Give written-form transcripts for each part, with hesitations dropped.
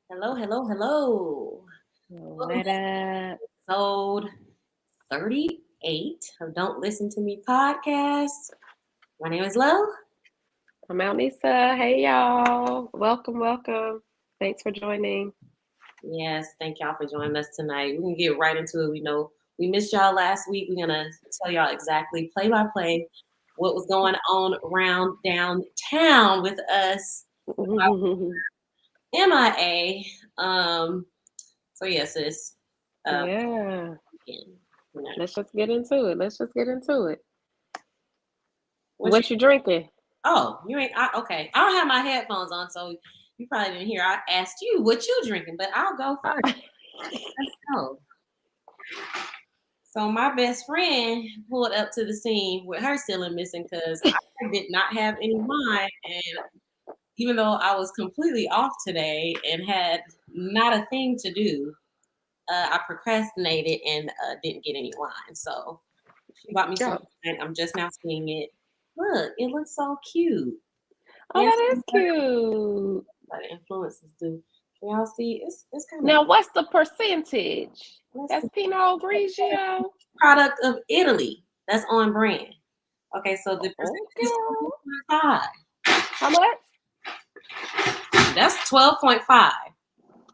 Hello, hello, hello. Welcome What back up? to episode 38 of Don't Listen to Me podcast. My name is Lo. I'm out, Lisa. Hey, y'all. Welcome, welcome. Thanks for joining. Yes, thank y'all for joining us tonight. We can get right into it. We know we missed y'all last week. We're going to tell y'all exactly play by play what was going on around downtown with us, MIA. Yeah, sis. Uh, Yeah. again, you know, Let's just get into it. Let's just get into it. what What you drinking? Oh, you ain't. Okay, I don't have my headphones on, so you probably didn't hear. I asked you what you drinking, but I'll go Uh, first. Let's go. So my best friend pulled up to the scene with her ceiling missing because I did not have any wine, and even though I was completely off today and had not a thing to do, I procrastinated and didn't get any wine. So she bought me some oh, wine. I'm just now seeing it. Look, it looks so cute. oh, Yes, that is cute. the influences do. Can y'all see? It's kind of Now, what's the percentage? let's That's see. Pinot Grigio. Product of Italy. That's on brand. Okay, so the percentage is Okay. 12.5. How much? That's 12.5.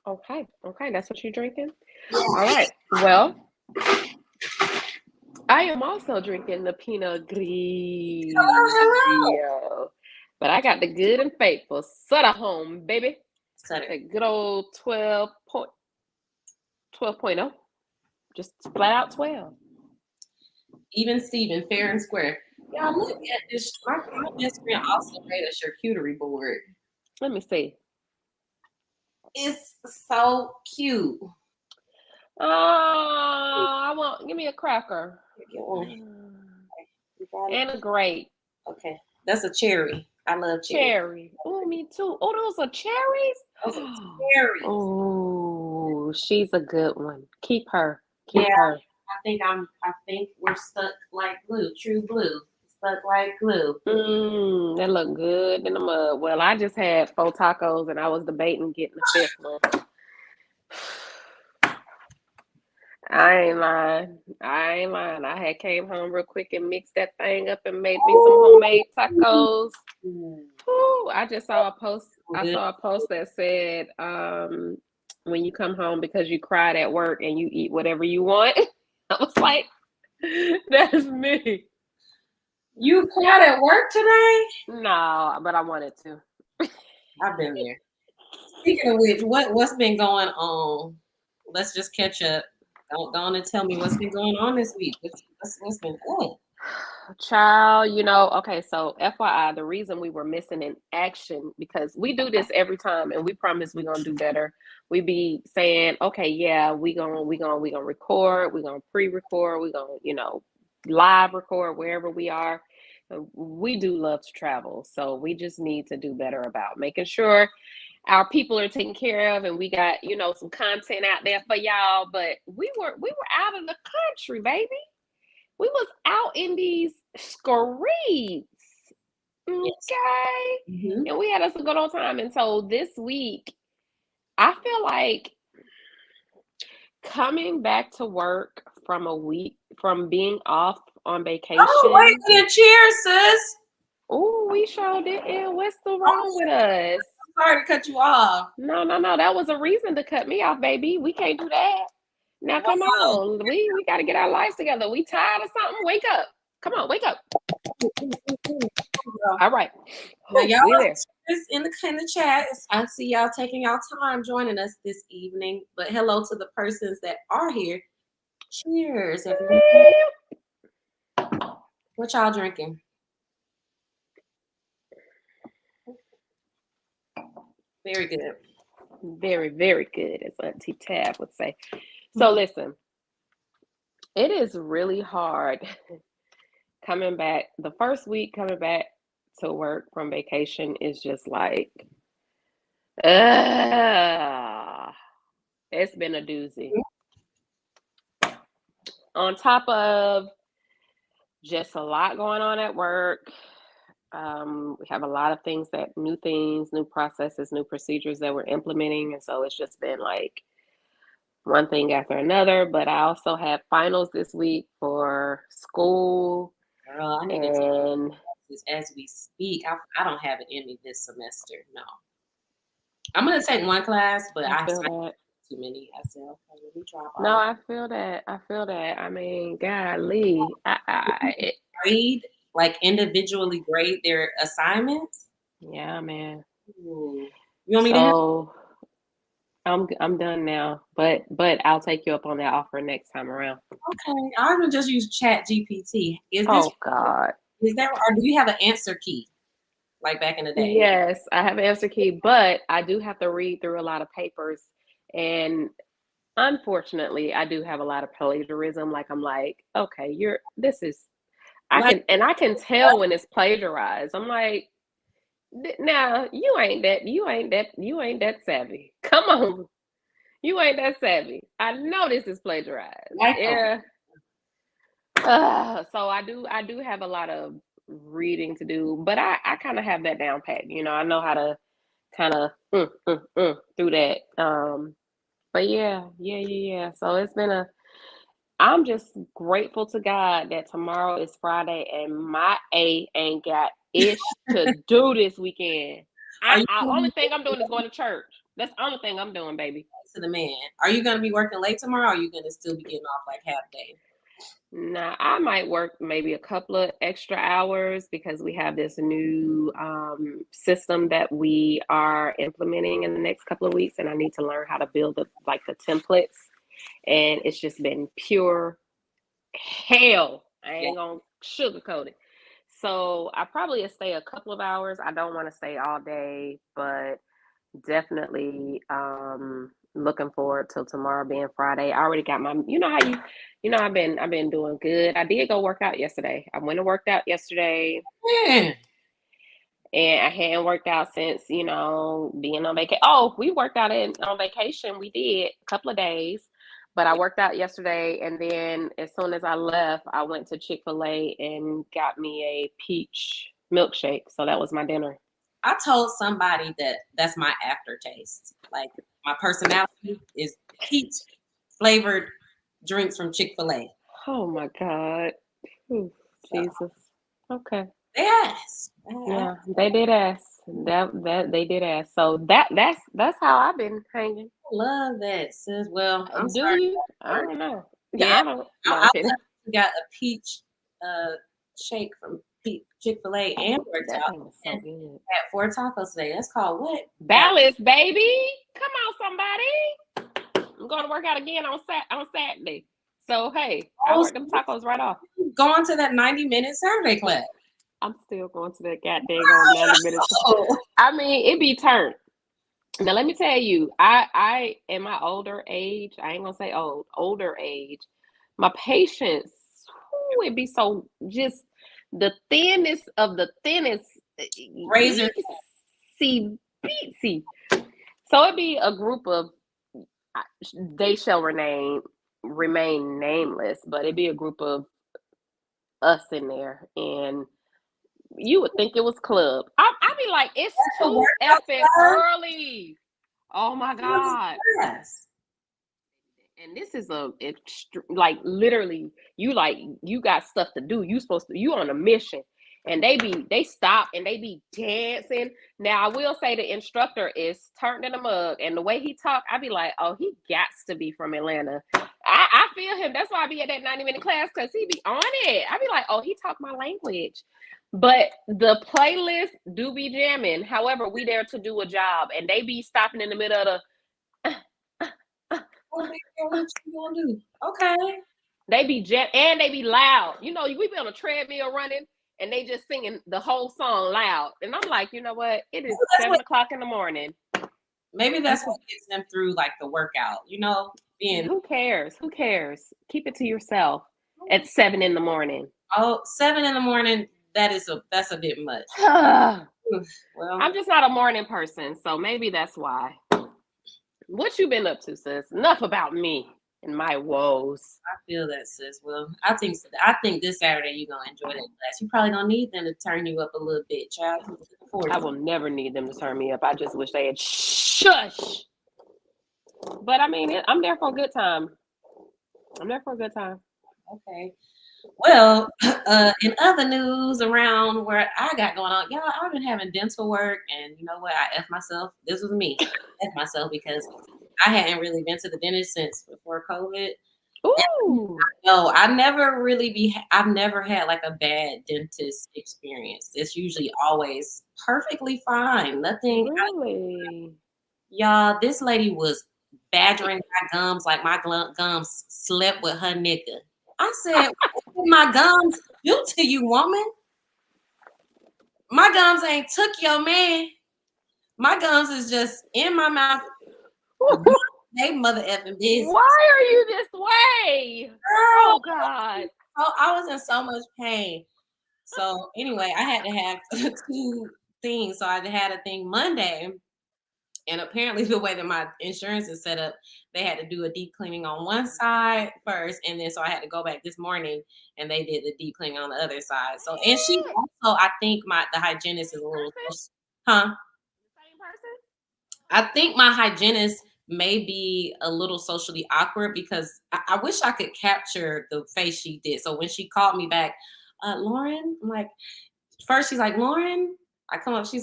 Okay. Okay. That's what you're drinking? All right. Well, I am also drinking the Pinot Hello. Grigio, but I got the good and faithful Sutter Home, baby. Sutter. The good old 12.0, just flat out 12. Even Steven, fair and square. Y'all look at this. My best friend also made a charcuterie board. Let me see. It's so cute. Give me a cracker. Get one. You got it? And a grape. Okay. That's a cherry. I love cherry. Cherry. Oh, me too. Oh, those are Those are cherries? cherries. Oh, she's a good one. Keep her. Yeah, Keep her. I think we're stuck like glue, true blue. Stuck like glue. That look good in the mud. Well, I just had 4 tacos and I was debating getting the fifth one. I ain't lying. I ain't lying. I had came home real quick and mixed that thing up and made me some homemade tacos. Ooh, Whew, I just saw a post. I good. saw a post that said, when you come home because you cried at work and you eat whatever you want. I was like, that's me. You cried at work today? No, but I wanted to. I've been there. Speaking of which, what's been going on? Let's just catch up. Don't go on and tell me what's been going on this week. What's been good? Child, okay, so FYI, the reason we were missing in action, because we do this every time and we promise we're gonna do better. We be saying, okay, yeah, we gonna record, we're gonna pre-record, we're gonna, live record wherever we are. We do love to travel, so we just need to do better about making sure our people are taken care of and we got, some content out there for y'all. But we were out of the country, baby. We was out in these streets, Yes. okay? Hmm. And we had us a good old time. And so this week, I feel like coming back to work from a week from being off on Oh, wait, vacation. yeah, cheers, sis. Oh, we showed it. And what's the Oh, wrong with us? sorry to cut you off. No, no, no. That was a reason to cut me off, baby. We can't do that. Now come Wow. on. We gotta get our lives together. We tired of something? Wake up. Come on, wake up. Girl. All right. Now Whew, y'all we there. is in the chat. I see y'all taking y'all time joining us this evening. But hello to the persons that are here. Cheers, everyone. What y'all drinking? Very good. Very, very good, as Auntie Tab would say. So listen, it is really hard coming back. The first week coming back to work from vacation is just like, uh, it's been a doozy. On top of just a lot going on at work, We have a lot of new processes, new procedures that we're implementing. And so it's just been like one thing after another. But I also have finals this week for school. Girl, I need to take And this as we speak. I don't have it in me this semester. No. I'm going to take one class, but I I feel signed that. too many. I said, okay, let me drop No, all of I feel that. I feel that. I mean, golly. them. Grade, like individually grade their assignments. Yeah, man. Ooh. You want me to help? So I'm done now. But I'll take you up on that offer next time around. Okay. I would just use Chat GPT. Oh God. Is there, or do you have an answer key like back in the day? Yes, I have an answer key, but I do have to read through a lot of papers. And unfortunately, I do have a lot of plagiarism. Like I'm like, okay, Like, I can tell when it's plagiarized. I'm like, now you ain't that savvy. Come on. You ain't that savvy. I know this is plagiarized. like, Yeah. So I do have a lot of reading to do, but I kind of have that down pat. I know how to kind of through that. But yeah. So I'm just grateful to God that tomorrow is Friday and my A ain't got ish to do this weekend. are you I gonna only be thing I'm doing is going to church. That's the only thing I'm doing, baby. to the man? Are you gonna be working late tomorrow? Or are you gonna still be getting off like half day? Now, I might work maybe a couple of extra hours because we have this new system that we are implementing in the next couple of weeks, and I need to learn how to build the templates. And it's just been pure hell. I Yeah. ain't gonna sugarcoat it. So I probably will stay a couple of hours. I don't want to stay all day, but definitely looking forward till tomorrow being Friday. I already got my I've been doing good. I did go work out yesterday. I went and worked out yesterday Man, and I hadn't worked out since, being on vacation. Oh, we worked out on vacation. We did a couple of days. But I worked out yesterday, and then as soon as I left, I went to Chick-fil-A and got me a peach milkshake. So that was my dinner. I told somebody that that's my aftertaste. Like my personality is peach flavored drinks from Chick-fil-A. Oh my God. Ooh, So Jesus. Okay. they asked. Yeah, they did ask. That they did ask. So that's how I've been hanging. Love that, sis. Well, I'm Do sorry. you? I don't know. Yeah, Yeah, I don't. No, I'm I kidding. got a peach uh, shake from Chick-fil-A and Oh, worked that out thing is so and good. had 4 tacos today. That's called what? Dallas, baby. Come on, somebody. I'm going to work out again on Saturday. So hey, I Oh, work them tacos right off. going to that 90-minute Saturday class. I'm still going to that goddamn 90 minutes. Oh, I mean, it be turned. Now let me tell you, I in my older age, I ain't gonna say older age, my patience, it be so just the thinnest of the thinnest, razor. itsy bitsy. So it be a group of they shall remain nameless, but it be a group of us in there, and you would think it was club. I be like, it's That's the too workout effing class. early. Oh my God. Yes. And this is like literally you got stuff to do. You on a mission. And they stop and they be dancing. Now I will say the instructor is turned in a mug, and the way he talk, I be like, oh, he gots to be from Atlanta. I feel him. That's why I be at that 90-minute class, because he be on it. I be like, oh, he talk my language. But the playlist do be jamming. However, we there to do a job, and they be stopping in the middle of What you gonna do? Okay. they be and they be loud. We be on a treadmill running, and they just singing the whole song loud. And I'm like, you know what? It is That's 7 o'clock in the morning. maybe that's what gets them through like the workout. Being Who cares? Who cares? Keep it to yourself at 7 in the morning. 7 in the morning. That's a bit much. I'm Well, just not a morning person, so maybe that's why. What you been up to, sis? Enough about me. and my woes. I feel that, sis. Well, I think this Saturday you're gonna enjoy that class. You probably gonna need them to turn you up a little bit, child. I'm looking forward I to will never need them to turn me up. I just wish they had shush. But I mean, I'm there for a good time. I'm there for a good time. it. Okay. Well, in other news around where I got going on, y'all, I've been having dental work, and you know what? I f myself. This was me. I f myself because I hadn't really been to the dentist since before COVID. Ooh, No, I've never had like a bad dentist experience. It's usually always perfectly fine. Nothing, really? y'all, this lady was badgering my gums like my gums slept with her nigga. I said, what did my gums do to you, woman? My gums ain't took your man. My gums is just in my mouth. They mother effing business. Why are you this way? Girl, Oh God. oh, I was in so much pain. So anyway, I had to have two things. So I had a thing Monday, and apparently the way that my insurance is set up, they had to do a deep cleaning on one side first, and then so I had to go back this morning, and they did the deep cleaning on the other side. So and she also, I think the hygienist is a little, huh? Same person? I think my hygienist may be a little socially awkward because I wish I could capture the face she did. So when she called me back, Lauren, I'm like, first she's like, Lauren, I come up, she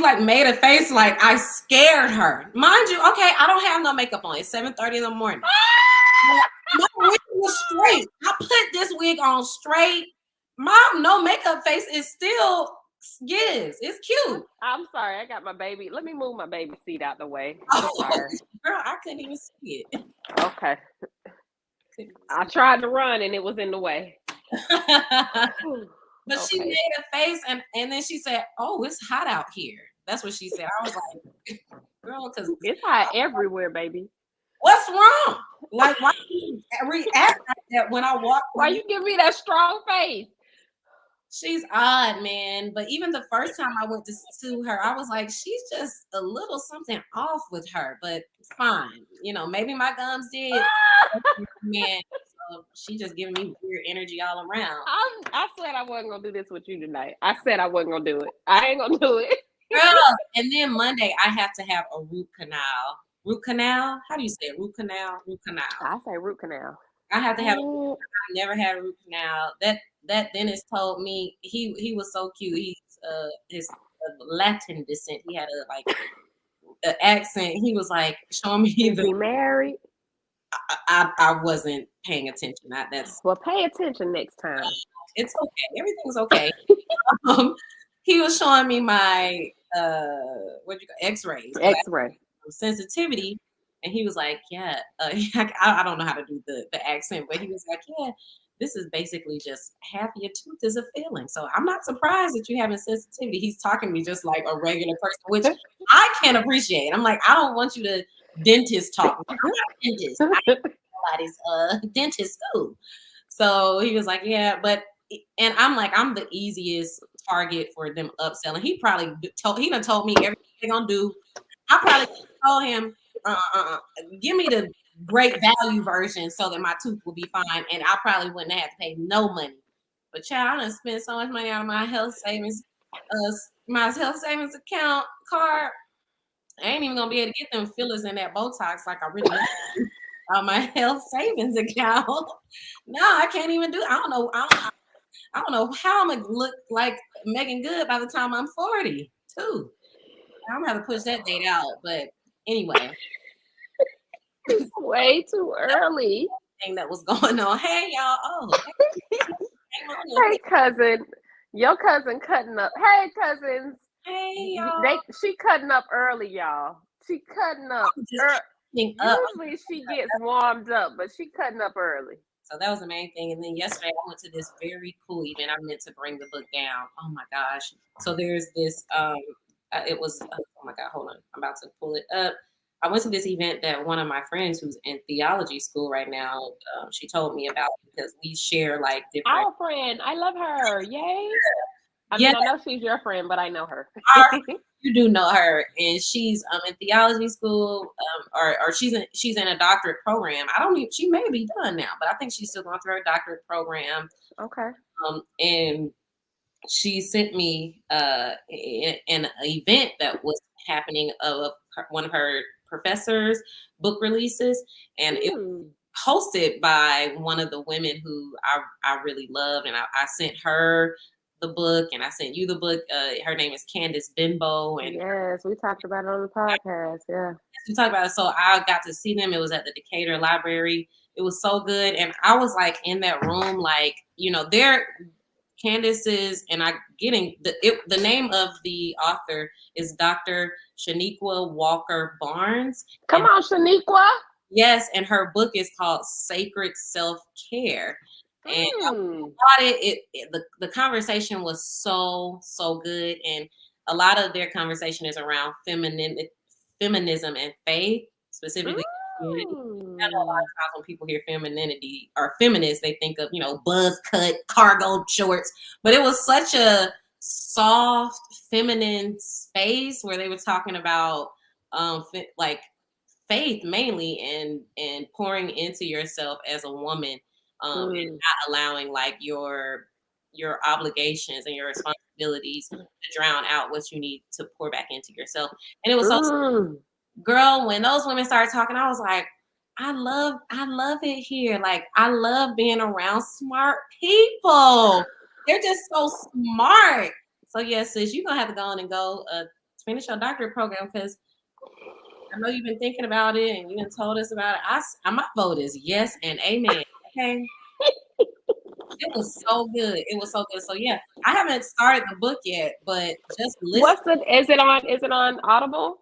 like made a face like I scared her. Mind you, okay, I don't have no makeup on. It's 7:30 in the morning. My wig was straight. I put this wig on straight. Mom, no makeup face is still gives. It's cute. I'm sorry, I got my baby. Let me move my baby seat out the way. Oh, Sorry. girl, I couldn't even see it. Okay. I tried to run and it was in the way. But she Okay. made a face and then she said, "Oh, it's hot out here." That's what she said. I was like, "Girl, because It's hot everywhere, baby. what's wrong? Like, why do you react like that when I walk? Why you give me that strong face? She's odd, man. But even the first time I went to her, I was like, she's just a little something off with her. But fine, maybe my gums did. Man, so she just giving me weird energy all around. I said I wasn't gonna do this with you tonight. I said I wasn't gonna do it. I ain't gonna do it. Girl, and then Monday I have to have a root canal. Root canal? How do you say it? Root canal? Root canal. I say root canal. I have to have. I've never had a root canal. That dentist told me he was so cute. He's his Latin descent. He had an accent. He was like showing me Is he married? I wasn't paying attention. Well, pay attention next time. It's okay. Everything's okay. He was showing me my X-rays. X-ray. Sensitivity, and he was like, yeah, I don't know how to do the accent, but he was like, yeah, this is basically just half your tooth is a filling, so I'm not surprised that you having sensitivity. He's talking to me just like a regular person, which I can appreciate. I'm like, I don't want you to dentist talk. I'm not a dentist. I ain't nobody's dentist school. So he was like, yeah, and I'm like, I'm the easiest target for them upselling. He probably done told me everything they're gonna do. I probably told him, give me the great value version so that my tooth will be fine, and I probably wouldn't have to pay no money. But child, I done spent so much money on my health savings account card. I ain't even gonna be able to get them fillers in that Botox like I really want on my health savings account. No, I can't even do. I don't know how I'm gonna look like Megan Good by the time I'm 40 too. I'm gonna have to push that date out. But anyway, It's way too early. thing that was going on. Hey y'all. Oh, hey cousin. Your cousin cutting up. Hey cousins. Hey y'all. She cutting up early, y'all. She cutting up. Usually she gets warmed up, but she cutting up early. So that was the main thing. And then yesterday I went to this very cool event. I meant to bring the book down. Oh my gosh. So there's this it was oh my god, hold on. I'm about to pull it up. I went to this event that one of my friends who's in theology school right now, she told me about because we share like different. Our friend, I love her. Yay. I mean, I know she's your friend, but I know her. You do know her, and she's in theology school, or she's in a doctorate program. I don't even, she may be done now, but I think she's still going through her doctorate program. Okay. And she sent me an event that was happening of one of her professors' book releases, and it Hmm. hosted by one of the women who I really loved, and I sent her the book, and I sent you the book. Her name is Candace Bimbo, and Yes, we talked about it on the podcast. Yeah. we talked about it. So I got to see them. It was at the Decatur Library. It was so good, and I was like in that room, like, they're Candace's, and I getting the name of the author is Dr. Shaniqua Walker Barnes, Come and on, Shaniqua. yes, and her book is called Sacred Self Care. And Hmm. about the conversation was so good, and a lot of their conversation is around feminism and faith, specifically community. I know a lot Mm. of times when people hear femininity or feminist, they think of buzz cut cargo shorts, but it was such a soft feminine space where they were talking about like faith mainly, and pouring into yourself as a woman, and Mm. not allowing like your obligations and your responsibilities to drown out what you need to pour back into yourself. And it was so, Mm. girl, when those women started talking, I was like, I love it here. Like, I love being around smart people. They're just so smart. So yes, sis, you're gonna have to go on and go finish your doctorate program, because I know you've been thinking about it and you done told us about it. My vote is yes and amen. Okay. It was so good. It was so good. So yeah, I haven't started the book yet, but just listen. What's it? Is it on Audible?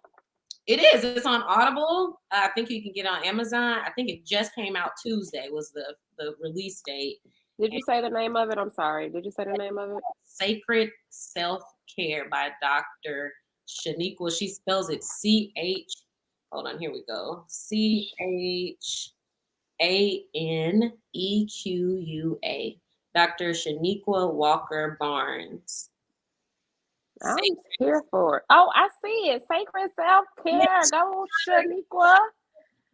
It is. It's on Audible. I think you can get it on Amazon. I think it just came out Tuesday was the release date. Did And you say the name of it? I'm sorry. Did you say the name of it? Sacred Self Care by Dr. Shaniqua. She spells it CH. Hold on, here we go. CHANEQUA. Dr. Shaniqua Walker Barnes. I'm Sacred. here for it. Oh, I see it. Sacred self care. Yes, Go, Shaniqua.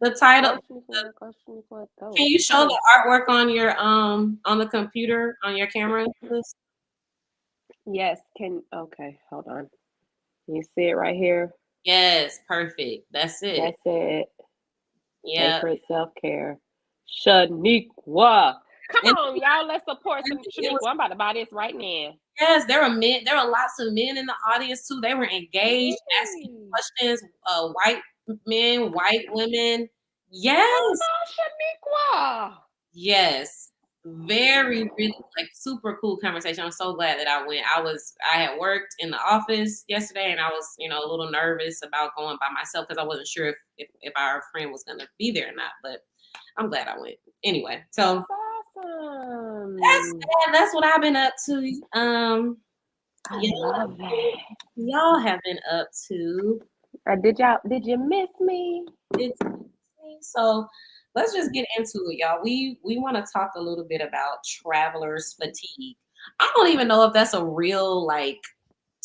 the title. Go, Shaniqua. Go, Shaniqua. Can Go. you show Go. the artwork on your on the computer on your camera? Please? Yes. Okay, hold on. You see it right here? Yes, perfect. That's it. That's it. Yeah. Sacred self care. Shaniqua. Come And on, y'all. Let's support some it was, Shaniqua. I'm about to buy this right now. yes, there were men, there were lots of men in the audience too. They were engaged, asking Ooh. questions, white men, white women. Come Yes. on, Shaniqua. Yes. Very, really like super cool conversation. I'm so glad that I went. I had worked in the office yesterday, and I was, a little nervous about going by myself because I wasn't sure if our friend was gonna be there or not. But I'm glad I went. Anyway, so That's that's awesome. that's what I've been up to. I Y'all, love that. y'all have been up to. Did you miss me? It's so let's just get into it, y'all. We want to talk a little bit about traveler's fatigue. I don't even know if that's a real like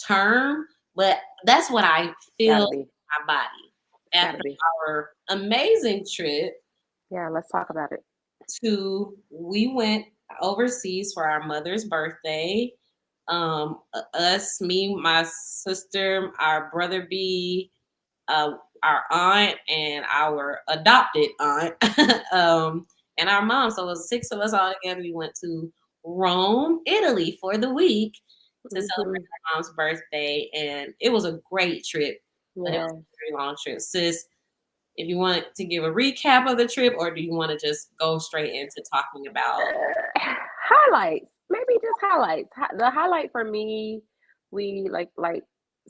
term, but that's what I feel Gotta be. in my body Gotta after be. our amazing trip Yeah, let's talk about it. we went overseas for our mother's birthday. Us, me, my sister, our brother B, our aunt, and our adopted aunt, and our mom. So it was six of us all together. We went to Rome, Italy for the week to celebrate Hmm. my mom's birthday, and it was a great trip, but it was Yeah. a very long trip. Sis, if you want to give a recap of the trip, or do you want to just go straight into talking about? Highlights. Maybe just highlights. The highlight for me, we like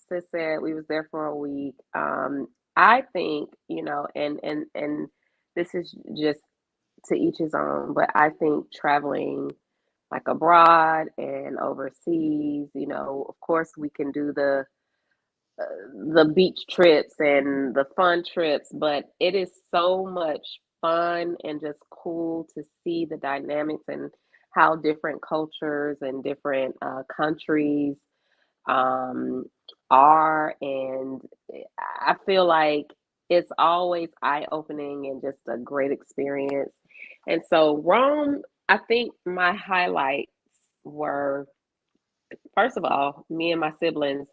Sis said, we was there for a week. I think, and this is just to each his own, but I think traveling like abroad and overseas, of course we can do the beach trips and the fun trips, but it is so much fun and just cool to see the dynamics and how different cultures and different countries um, are, and I feel like it's always eye-opening and just a great experience. And so Rome, I think my highlights were, first of all, me and my siblings,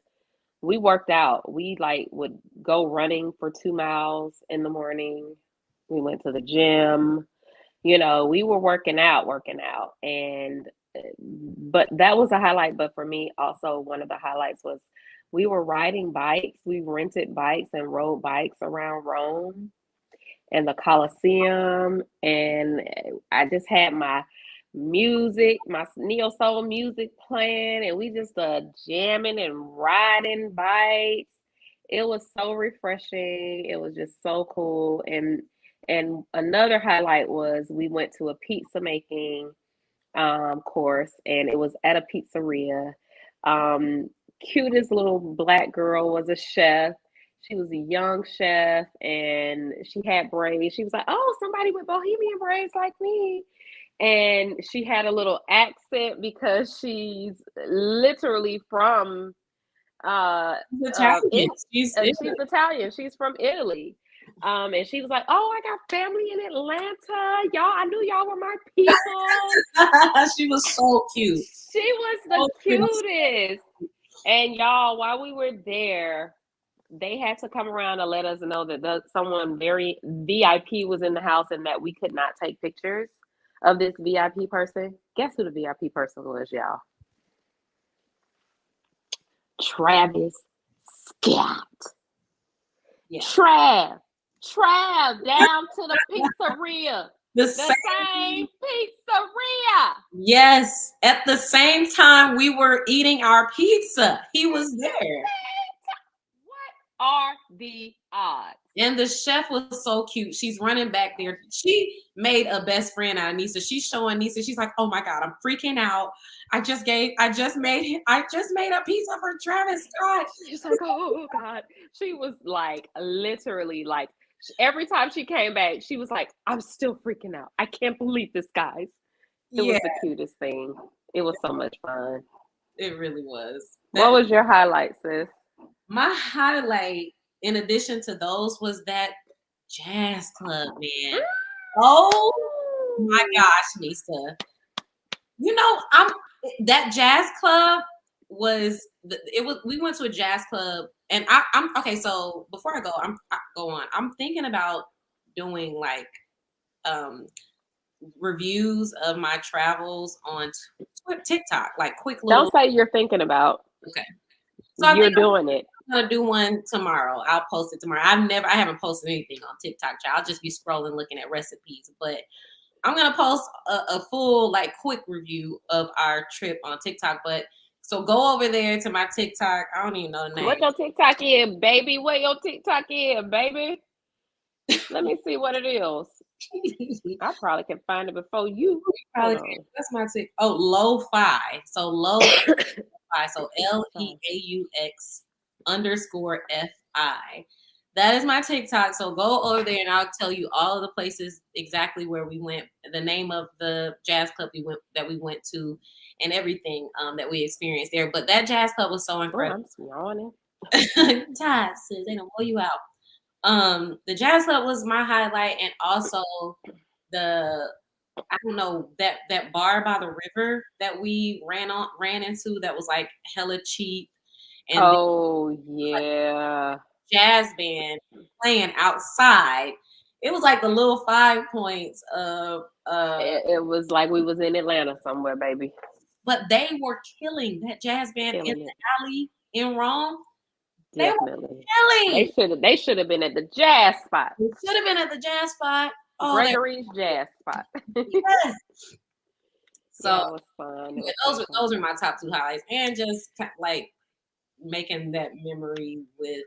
we worked out. We like would go running for 2 miles in the morning. We went to the gym. We were working out. And but that was a highlight. But for me, also one of the highlights was we were riding bikes. We rented bikes and rode bikes around Rome and the Colosseum. And I just had my music, my neo soul music playing, and we just jamming and riding bikes. It was so refreshing. It was just so cool. And another highlight was we went to a pizza making course, and it was at a pizzeria. Um, Cutest little black girl was a chef. She was a young chef, and she had braids. She was like, "Oh, somebody with bohemian braids like me." And she had a little accent because she's literally from She's Italian. she's Italian. She's from Italy. And she was like, "Oh, I got family in Atlanta. Y'all, I knew y'all were my people." She was so cute. She was the cutest. And y'all, while we were there, they had to come around and let us know that someone very VIP was in the house and that we could not take pictures of this VIP person. Guess who the VIP person was, y'all? Travis Scott. Yeah. Trav down to the pizzeria. The same pizzeria. Yes. At the same time we were eating our pizza, he was there. What are the odds? And the chef was so cute. She's running back there. She made a best friend out of Nisa. She's showing Nisa. She's like, "Oh my God, I'm freaking out. I just made a pizza for Travis Scott." She's like, "Oh God." She was like, literally, like, every time she came back, she was like, "I'm still freaking out. I can't believe this, guys." It was the cutest thing. It was so much fun. It really was. What was your highlight, sis? My highlight, in addition to those, was that jazz club, man. Oh my gosh, Nisa. That jazz club we went to a jazz club, and I'm okay. So before I go on, I'm thinking about doing like reviews of my travels on TikTok, like quick little. Don't say you're thinking about. Okay. So you're doing it. I'm gonna do one tomorrow. I'll post it tomorrow. I haven't posted anything on TikTok. I'll just be scrolling, looking at recipes. But I'm gonna post a full, like, quick review of our trip on TikTok. But so go over there to my TikTok. I don't even know the name. What your TikTok is, baby? What your TikTok is, baby? Let me see what it is. I probably can find it before you. Probably can. That's my TikTok. Oh, lo-fi. So lo-fi. So LEAUX_FI. That is my TikTok. So go over there and I'll tell you all of the places exactly where we went, the name of the jazz club that we went to, and everything that we experienced there. But that jazz club was so incredible. I'm yawning. Jazz, they don't blow you out. The jazz club was my highlight, and also I don't know, that bar by the river that we ran into that was like hella cheap. And yeah. Jazz band playing outside. It was like the little 5 points of it was like we was in Atlanta somewhere, baby. But they were killing that jazz band in the alley in Rome. Definitely. They should have been at the jazz spot. They should have been at the jazz spot. Oh, Gregory's jazz spot. Yes. So yeah, it was fun. Those are my top 2 highlights, and just like making that memory with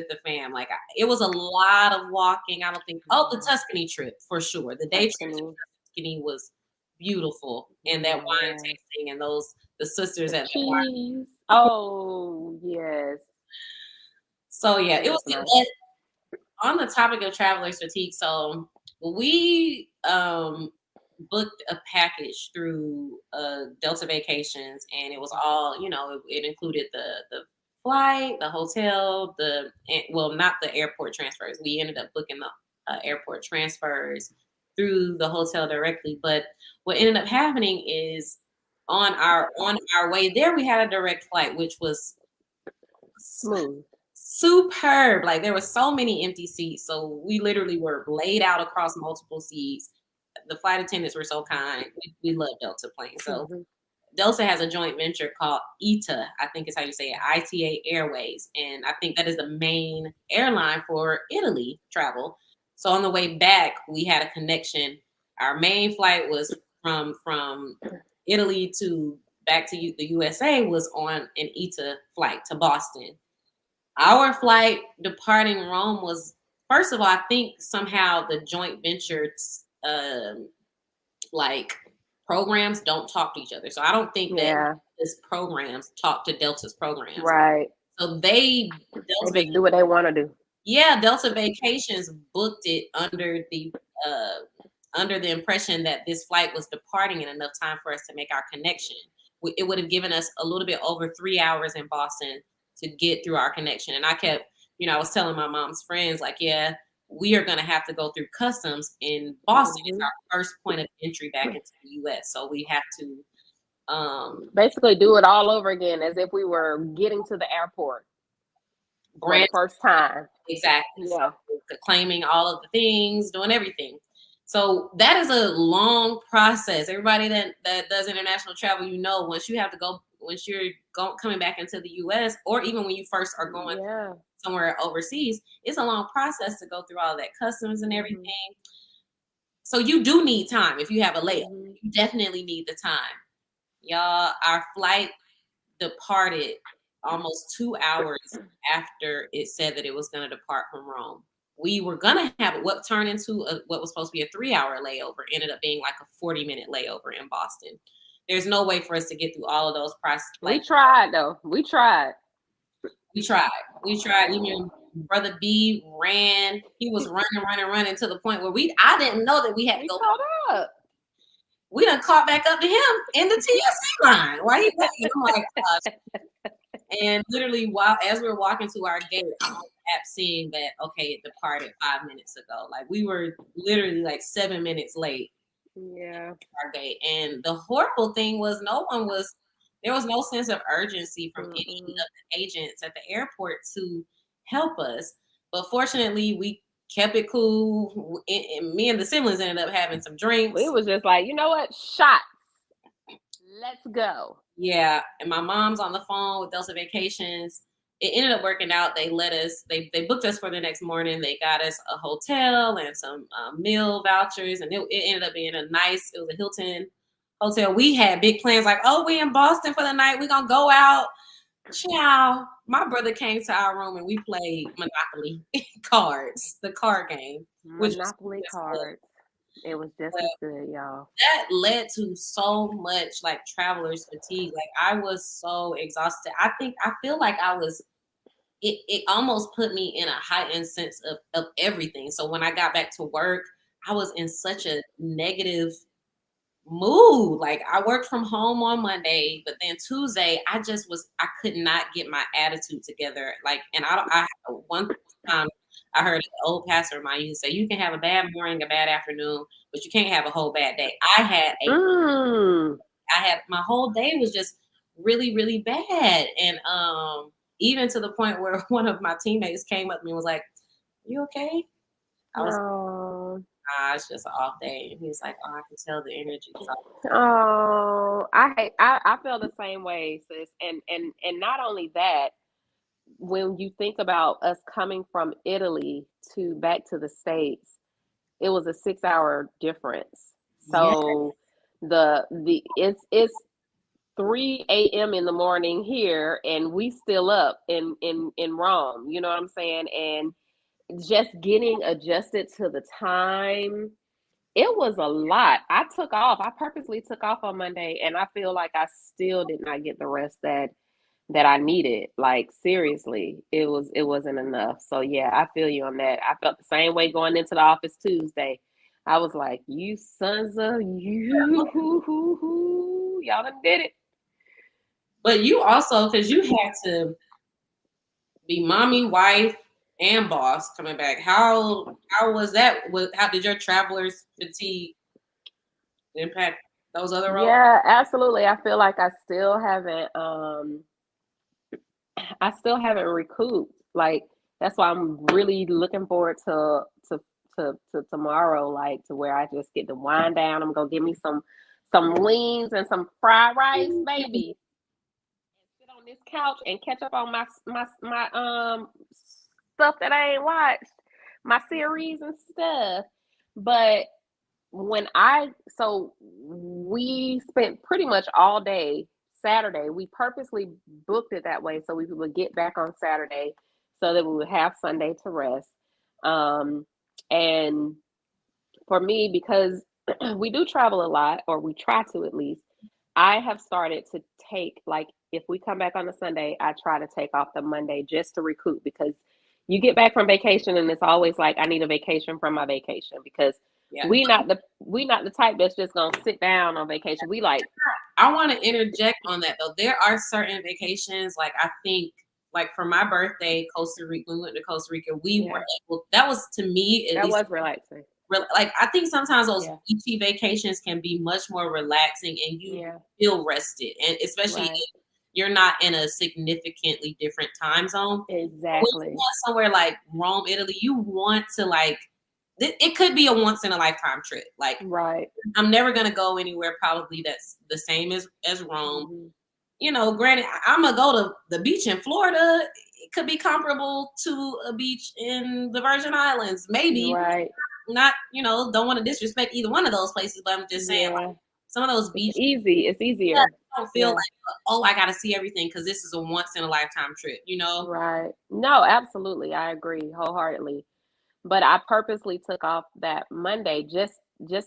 the fam. Like, it was a lot of walking. I don't think. Oh, the Tuscany trip for sure. The day trip to Tuscany was beautiful, and that wine tasting and the sisters at the wine. Oh yes. So yeah, it was nice. On the topic of traveler's fatigue. So we booked a package through Delta Vacations, and it was all, it included the flight, the hotel, not the airport transfers. We ended up booking the airport transfers through the hotel directly. But what ended up happening is on our way there, we had a direct flight, which was Smooth. superb. Like there were so many empty seats, so we literally were laid out across multiple seats. The flight attendants were so kind. We love Delta planes. So Mm-hmm. Delta has a joint venture called ITA, I think is how you say it, ITA Airways. And I think that is the main airline for Italy travel. So on the way back, we had a connection. Our main flight was from Italy to back to the USA was on an ITA flight to Boston. Our flight departing Rome was, first of all, I think somehow the joint venture like programs don't talk to each other. So I don't think that Yeah. this programs talk to Delta's programs. Right. So They just do what they want to do. yeah, Delta Vacations booked it under the impression that this flight was departing in enough time for us to make our connection. It would have given us a little bit over 3 hours in Boston to get through our connection. And I kept, I was telling my mom's friends, like, yeah, we are going to have to go through customs in Boston. It's Mm-hmm. our first point of entry back into the US. So we have to Basically do it all over again as if we were getting to the airport for the first time. Exactly. Yeah. So claiming all of the things, doing everything. So that is a long process. Everybody that does international travel, once you're coming back into the US, or even when you first are going somewhere overseas, it's a long process to go through all that customs and everything. So you do need time if you have a layover. You definitely need the time. Y'all, our flight departed almost 2 hours after it said that it was going to depart from Rome. We were going to have what turned into what was supposed to be a 3-hour layover, ended up being like a 40-minute layover in Boston. There's no way for us to get through all of those processes. We tried, though. We tried. Even Brother B ran. He was running to the point where I didn't know that we had to go caught up. We done caught back up to him in the TSA line. Why he waiting? I'm like, gosh. And literally, as we were walking to our gate, I kept seeing that, okay, it departed 5 minutes ago. Like we were literally like 7 minutes late. Yeah. Our gate. And the horrible thing was there was no sense of urgency from any of the agents at the airport to help us. But fortunately, we kept it cool. And me and the siblings ended up having some drinks. We was just like, you know what? Shots. Let's go. Yeah. And my mom's on the phone with Delta Vacations. It ended up working out. They booked us for the next morning. They got us a hotel and some meal vouchers. And it ended up being it was a Hilton hotel. We had big plans like, oh, we in Boston for the night. We're going to go out. Ciao. My brother came to our room and we played Monopoly cards, the card game. Monopoly cards. It was just as good, y'all. That led to so much like traveler's fatigue. Like I was so exhausted. I feel like it almost put me in a heightened sense of everything. So when I got back to work, I was in such a negative mood. Like I worked from home on Monday, but then Tuesday I could not get my attitude together. Like, and one time I heard an old pastor of mine used to say, you can have a bad morning, a bad afternoon, but you can't have a whole bad day. I had my whole day was just really, really bad. And even to the point where one of my teammates came up to me and was like, you okay? I was it's just an off day. And he was like, oh, I can tell the energy. Oh, I feel the same way, sis. And not only that, when you think about us coming from Italy back to the States, it was a 6-hour difference. So it's 3 a.m. in the morning here, and we still up in Rome. You know what I'm saying? And just getting adjusted to the time, it was a lot. I purposely took off on Monday, and I feel like I still did not get the rest that I needed. Like seriously, it wasn't enough. So yeah, I feel you on that. I felt the same way going into the office Tuesday. I was like, you sons of you, y'all done did it. But you also, because you had to be mommy, wife, and boss coming back. How was that? How did your traveler's fatigue impact those other roles? Yeah, absolutely. I feel like I still haven't recouped. Like that's why I'm really looking forward to tomorrow, like to where I just get to wind down. I'm gonna give me some wings and some fried rice, baby. Sit on this couch and catch up on my stuff that I ain't watched, my series and stuff. But so we spent pretty much all day Saturday. We purposely booked it that way so we would get back on Saturday so that we would have Sunday to rest. And for me, because we do travel a lot, or we try to at least, I have started to take, like, if we come back on a Sunday, I try to take off the Monday just to recoup, because you get back from vacation and it's always like I need a vacation from my vacation, because Yeah. we not the type that's just gonna sit down on vacation. We like. I want to interject on that though. There are certain vacations, like I think, like for my birthday, Costa Rica, we went to Costa Rica. We were able, that was to me at That least was relaxing. like I think sometimes those beachy vacations can be much more relaxing and you feel rested, and especially if you're not in a significantly different time zone. Exactly. When you want somewhere like Rome, Italy, you want to like it could be a once in a lifetime trip. Like I'm never gonna go anywhere probably that's the same as Rome. Mm-hmm. You know, granted, I'm gonna go to the beach in Florida. It could be comparable to a beach in the Virgin Islands, maybe. Not, you know, don't want to disrespect either one of those places, but I'm just saying, like, some of those beaches, it's easier. I don't feel like, oh, I got to see everything because this is a once in a lifetime trip, you know? Right. No, absolutely, I agree wholeheartedly. But I purposely took off that Monday just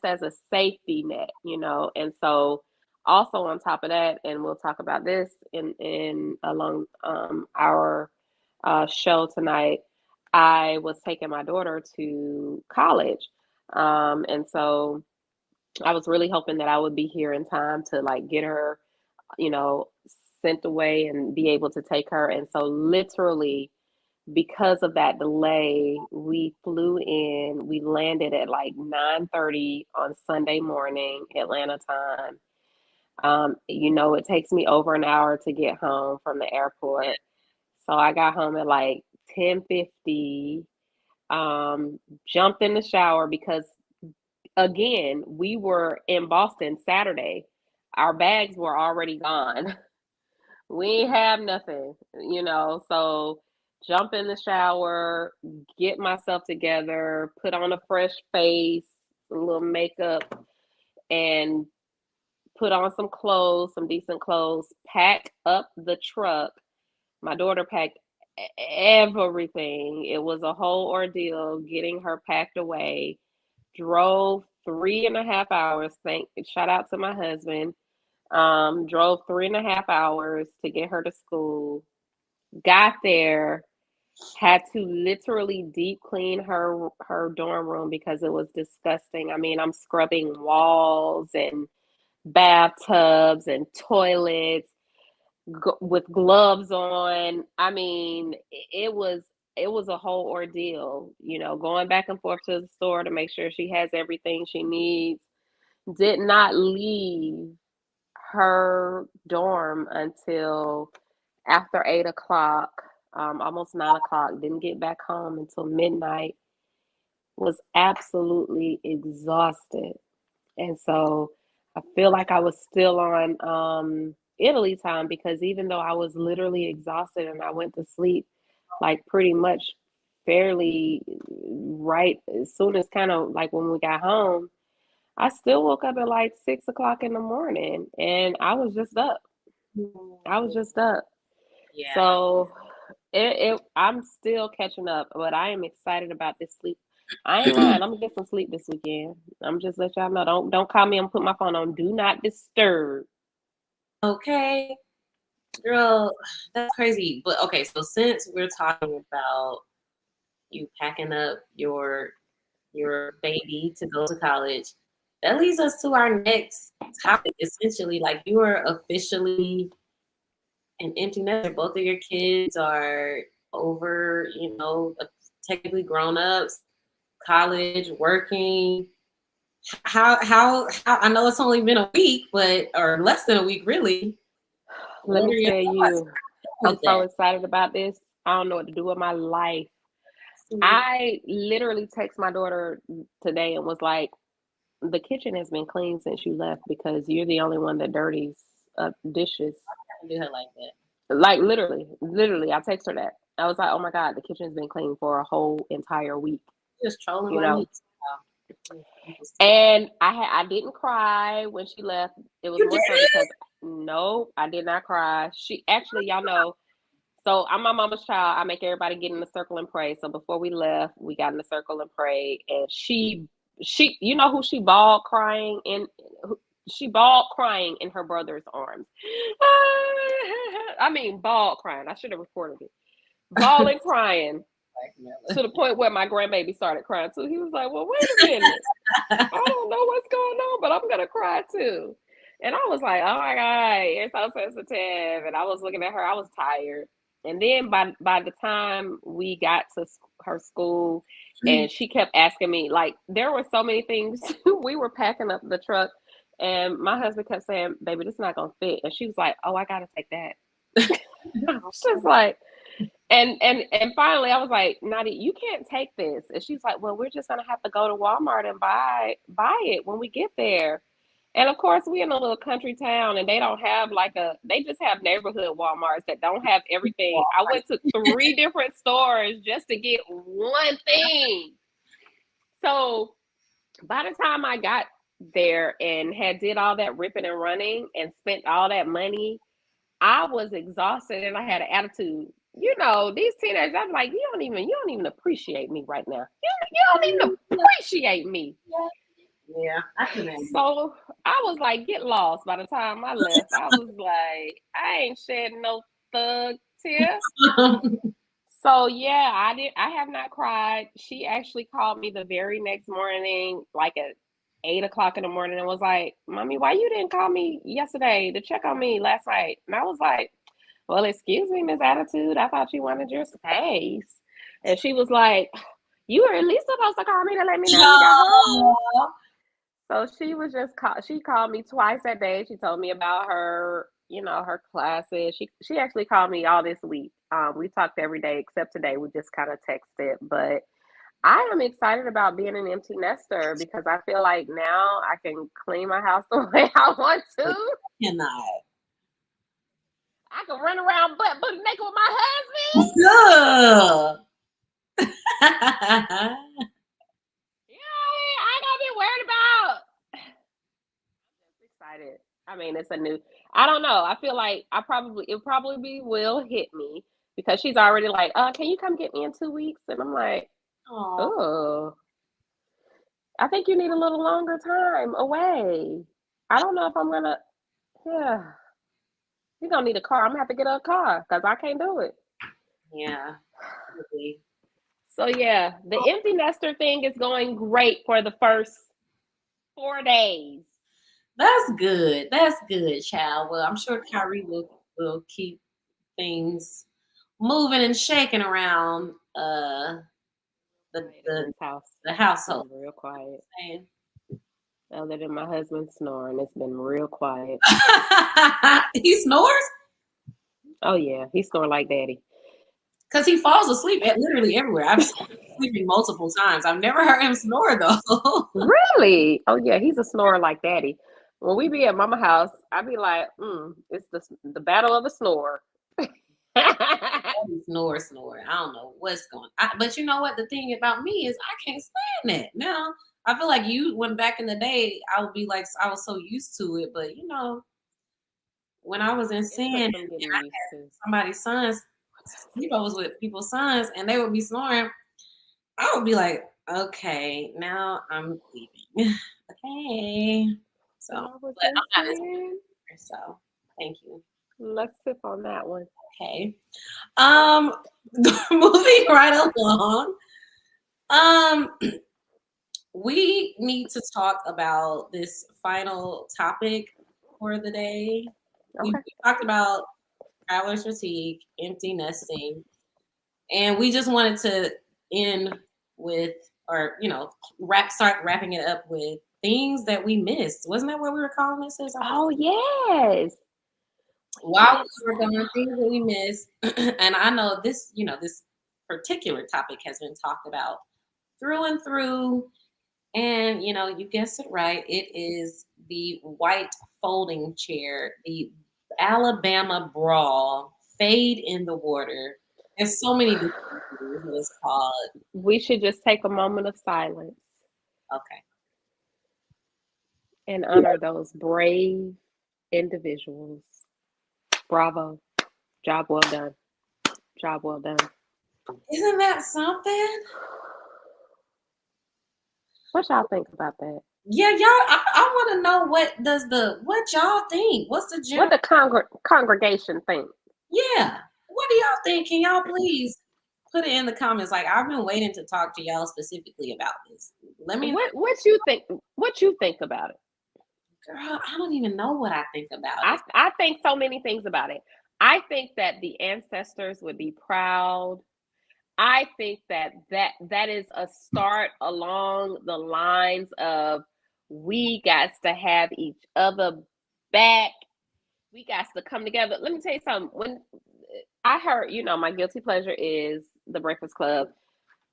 as a safety net, you know. And so also on top of that, and we'll talk about this in along our show tonight, I was taking my daughter to college. And so I was really hoping that I would be here in time to like get her, you know, sent away and be able to take her. And so literally, because of that delay, we flew in. We landed at like 9:30 on Sunday morning, Atlanta time. You know, it takes me over an hour to get home from the airport. So I got home at like 10:50. Jumped in the shower because, again, we were in Boston Saturday. Our bags were already gone. We ain't have nothing, you know. So jump in the shower, get myself together, put on a fresh face, a little makeup, and put on some clothes, some decent clothes, pack up the truck. My daughter packed everything. It was a whole ordeal getting her packed away. Drove 3.5 hours. Shout out to my husband. Drove 3.5 hours to get her to school. Got there, had to literally deep clean her dorm room because it was disgusting. I mean, I'm scrubbing walls and bathtubs and toilets with gloves on. I mean, it was a whole ordeal, you know, going back and forth to the store to make sure she has everything she needs. Did not leave her dorm until after 8 o'clock, almost 9 o'clock. Didn't get back home until midnight. Was absolutely exhausted. And so I feel like I was still on Italy time, because even though I was literally exhausted and I went to sleep like pretty much fairly right as soon as kind of like when we got home, I still woke up at like 6 o'clock in the morning and I was just up. I was just up. Yeah. So I'm still catching up, but I am excited about this sleep. I ain't lying. I'm gonna get some sleep this weekend. I'm just let y'all know. Don't call me. I'm put my phone on do not disturb. Okay, girl, that's crazy. But okay, so since we're talking about you packing up your baby to go to college, that leads us to our next topic. Essentially, like you are officially an empty nester. Both of your kids are over, technically grown ups, college, working. How I know it's only been a week, or less than a week, really. Let What me are your tell thoughts you, I'm with so that? excited about this. I don't know what to do with my life. I literally text my daughter today and was like, the kitchen has been clean since you left because you're the only one that dirties up dishes. I do her like that. Like literally, I text her that. I was like, oh my God, the kitchen's been clean for a whole entire week, Just trolling you my know. niece. And I didn't cry when she left. It was You more did so it? because no, I did not cry. She actually, y'all know, so I'm my mama's child. I make everybody get in the circle and pray. So before we left, we got in the circle and prayed. And she, you know who she bawled crying in? She bawled crying in her brother's arms. I mean, bawled crying. I should have recorded it. Bawling crying to the point where my grandbaby started crying too. He was like, "Well, wait a minute. I don't know what's going on, but I'm gonna cry too." And I was like, "Oh my God, you're so sensitive." And I was looking at her. I was tired. And then by the time we got to her school, and she kept asking me, like, there were so many things. We were packing up the truck, and my husband kept saying, "Baby, this is not gonna fit." And she was like, "Oh, I gotta take that." I was just like, and finally I was like, Nadi, you can't take this. And she's like, well, we're just gonna have to go to Walmart and buy it when we get there. And of course, we in a little country town, and they don't have they just have neighborhood Walmarts that don't have everything. I went to 3 different stores just to get one thing. So by the time I got there and had did all that ripping and running and spent all that money, I was exhausted and I had an attitude. You know, these teenagers, I'm like, you don't even appreciate me right now. You don't even appreciate me. Yeah, I can imagine. So I was like, get lost. By the time I left, I was like, I ain't shedding no thug tear. So yeah, I have not cried. She actually called me the very next morning, like at 8 o'clock in the morning, and was like, "Mommy, why you didn't call me yesterday to check on me last night?" And I was like, well, excuse me, Miss Attitude. I thought you wanted your space. And she was like, you were at least supposed to call me to let me know you got home. So she was she called me twice that day. She told me about her, her classes. She actually called me all this week. We talked every day except today. We just kind of texted. But I am excited about being an empty nester because I feel like now I can clean my house the way I want to. Cannot. I can run around butt naked with my husband. Yeah, I gotta be worried about. I'm just excited. I mean, it's a new. I don't know. I feel like will hit me because she's already like, can you come get me in 2 weeks? And I'm like, oh, I think you need a little longer time away. I don't know if I'm gonna. Yeah, you're gonna need a car. I'm gonna have to get a car because I can't do it. Yeah. Really. So yeah, the empty nester thing is going great for the first 4 days. That's good. That's good, child. Well, I'm sure Kyrie will keep things moving and shaking around the house. The household. Real quiet. Other than my husband snoring, it's been real quiet. He snores? Oh yeah, he snores like daddy. Because he falls asleep at literally everywhere. I've seen him sleeping multiple times. I've never heard him snore though. Really? Oh yeah, he's a snorer like daddy. When we be at mama house, I be like, it's the battle of the snore. snore. I don't know what's going on. But you know what? The thing about me is I can't stand it. Now, I feel like when back in the day, I would be like, I was so used to it. But when I was in sin and I had somebody's sons, sleepovers with people's sons, and they would be snoring, I would be like, okay, now I'm leaving. Okay. So, but I'm not as so thank you. Let's sip on that one. Okay. Moving right along. We need to talk about this final topic for the day. Okay. We talked about traveler's fatigue, empty nesting, And we just wanted to end with, or start wrapping it up with things that we missed. Wasn't that what we were calling this? Oh yes. While we were gone, things that we missed. And I know this particular topic has been talked about through and through. And you guessed it right. It is the white folding chair, the Alabama brawl, fade in the water. There's so many different things that it's called. We should just take a moment of silence Okay. and honor those brave individuals. Bravo. Job well done. Job well done. Isn't that something? What y'all think about that? Yeah, y'all. I want to know what y'all think. What's the general? What the congregation think? Yeah. What do y'all think? Can y'all please put it in the comments? Like, I've been waiting to talk to y'all specifically about this. Let me know. What you think? What you think about it? Girl, I don't even know what I think about it. I think so many things about it. I think that the ancestors would be proud. I think that is a start along the lines of we got to have each other back. We got to come together. Let me tell you something. When I heard, my guilty pleasure is The Breakfast Club,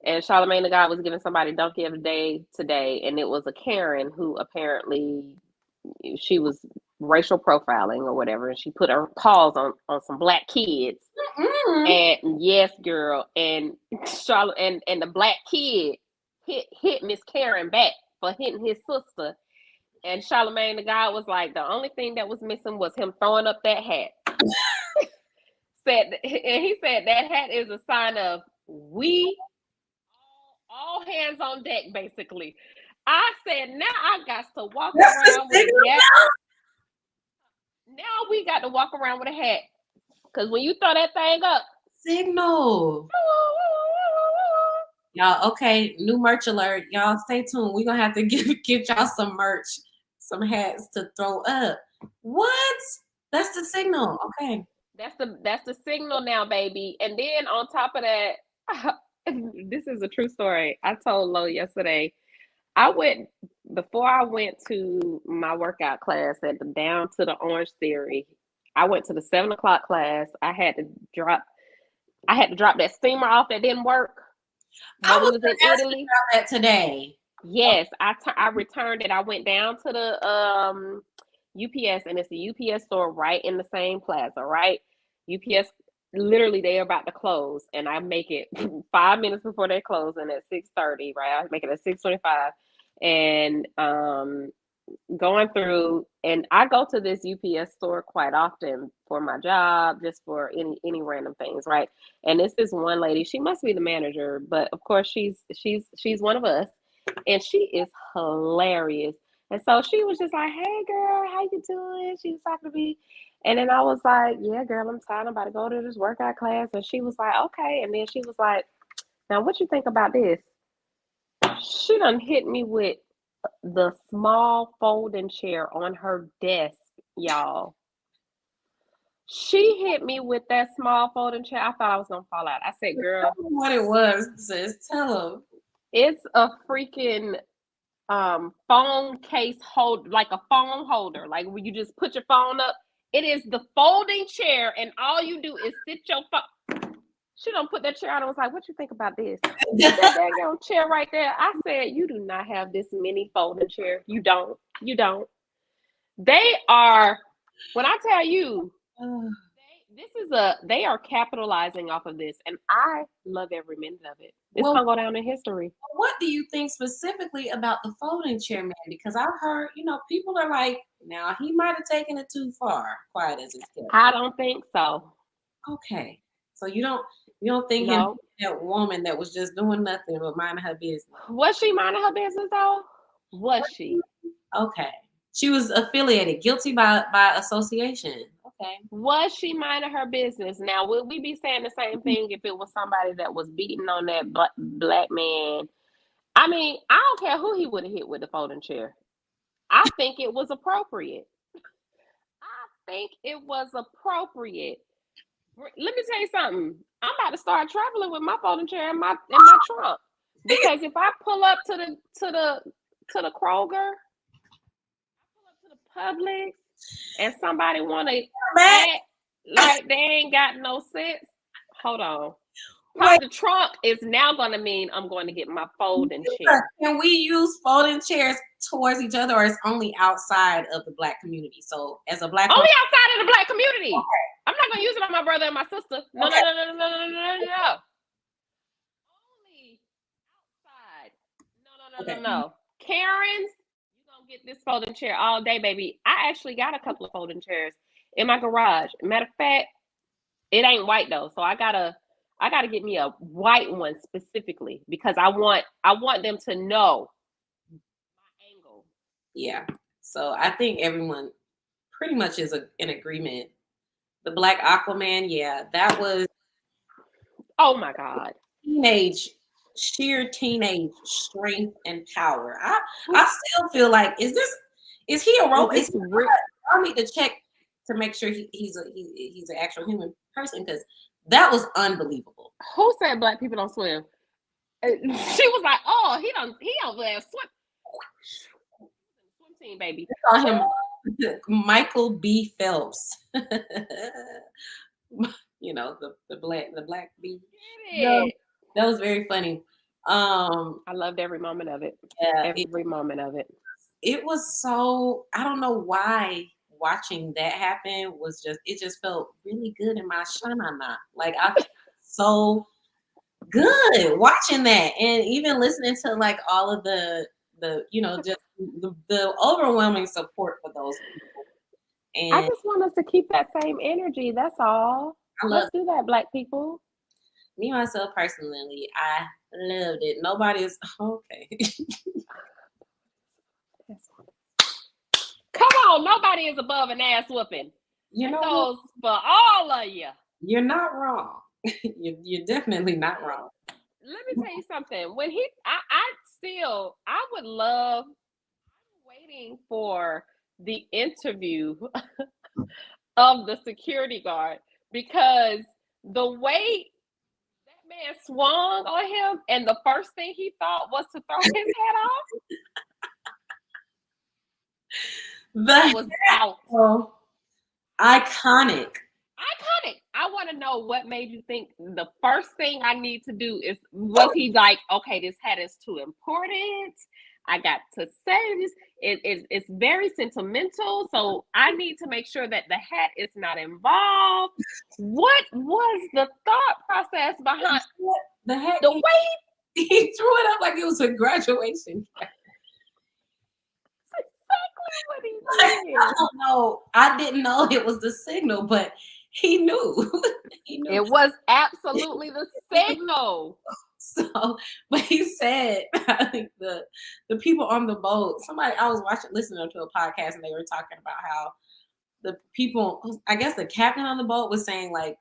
and Charlamagne the God was giving somebody Donkey of the Day today, and it was a Karen who apparently she was racial profiling or whatever, and she put her paws on some black kids. Mm-hmm. And yes, girl, and Charlotte and the black kid hit Miss Karen back for hitting his sister. And Charlamagne the God was like, the only thing that was missing was him throwing up that hat. And he said that hat is a sign of we all hands on deck, basically. I said, now I got to walk around with a hat. Now we got to walk around with a hat. Because when you throw that thing up, signal. Y'all, okay, new merch alert. Y'all stay tuned. We're gonna have to get y'all some merch, some hats to throw up. What? That's the signal. Okay. That's the signal now, baby. And then on top of that, this is a true story. I told Lo yesterday. Before I went to my workout class at the Down to the Orange Theory. I went to the 7:00 class. I had to drop that steamer off that didn't work. I was in Italy about that today. Yes, I returned it. I went down to the UPS, and it's the UPS store right in the same plaza, right? UPS, literally they're about to close, and I make it 5 minutes before they close, and at 6:30, right? I make it at 6:25, and going through, and I go to this UPS store quite often for my job, just for any random things, right? And this is one lady, she must be the manager, but of course she's one of us, and she is hilarious. And so she was just like, "Hey girl, how you doing?" She was talking to me, and then I was like, "Yeah, girl, I'm tired. I'm about to go to this workout class." And she was like, "Okay," and then she was like, "Now, what you think about this?" She done hit me with the small folding chair on her desk, y'all. She hit me with that small folding chair. I thought I was gonna fall out. I said, "Girl, what it was, sis? Tell them." It's a freaking phone case like a phone holder, like when you just put your phone up. It is the folding chair, and all you do is sit your phone. She don't put that chair out. I was like, "What you think about this?" That daggone chair right there. I said, "You do not have this mini folding chair. You don't. You don't." They are. When I tell you, they are capitalizing off of this, and I love every minute of it. It's gonna go down in history. What do you think specifically about the folding chair man? Because I've heard, people are like, now he might have taken it too far. Quiet as it's kept. I don't think so. Okay, so you don't think that woman that was just doing nothing but minding her business? Was she minding her business though? Was she? Okay, she was affiliated, guilty by association. Okay. Was she minding her business? Now, would we be saying the same thing if it was somebody that was beating on that black man? I mean, I don't care who he would have hit with the folding chair. I think it was appropriate. Let me tell you something. I'm about to start traveling with my folding chair in my trunk because if I pull up to the Kroger, pull up to the Publix, and somebody want to act like they ain't got no sense, hold on. Wait, The trunk is now going to mean I'm going to get my folding chair. can we use folding chairs towards each other, or it's only outside of the Black community? So, as a Black Only woman, outside of the Black community. okay. I'm not going to use it on my brother and my sister. No, Okay. no. Only outside. No. Karen's, you going to get this folding chair all day, baby. I actually got a couple of folding chairs in my garage. Matter of fact, it ain't white though. So I gotta get me a white one specifically because I want them to know my angle. Yeah. So I think everyone pretty much is in agreement. The Black Aquaman, yeah, that was Oh my God. sheer teenage strength and power. I still feel like, is he a robot? I need to check to make sure he's an actual human person, because that was unbelievable. Who said Black people don't swim? She was like, "Oh, he don't swim." Swim team, baby. I saw him, Michael B. Phelps. You know, the black B. Yeah, that was very funny. I loved every moment of it. Yeah, every moment of it. It was so, I don't know why watching that happen was it just felt really good in my shanana. Like, I felt so good watching that, and even listening to like all of the just the overwhelming support for those people. And I just want us to keep that same energy. That's all. Let's do that, Black people. Me myself personally, I loved it. Nobody's okay. Come on, nobody is above an ass whooping. You know, those for all of you. You're not wrong. You're definitely not wrong. Let me tell you something. When I would love. I'm waiting for the interview of the security guard, because the way that man swung on him, and the first thing he thought was to throw his head off. That was out. Iconic. I want to know what made you think the first thing I need to do was he like, okay, this hat is too important. I got to say this. It's very sentimental, so I need to make sure that the hat is not involved. What was the thought process behind the hat? The way he threw it up like it was a graduation. That's exactly what he did. I don't know. I didn't know it was the signal, but he knew. He knew. It was absolutely the signal. So, but he said, I think the people on the boat, I was listening to a podcast, and they were talking about how the people, I guess the captain on the boat was saying, like,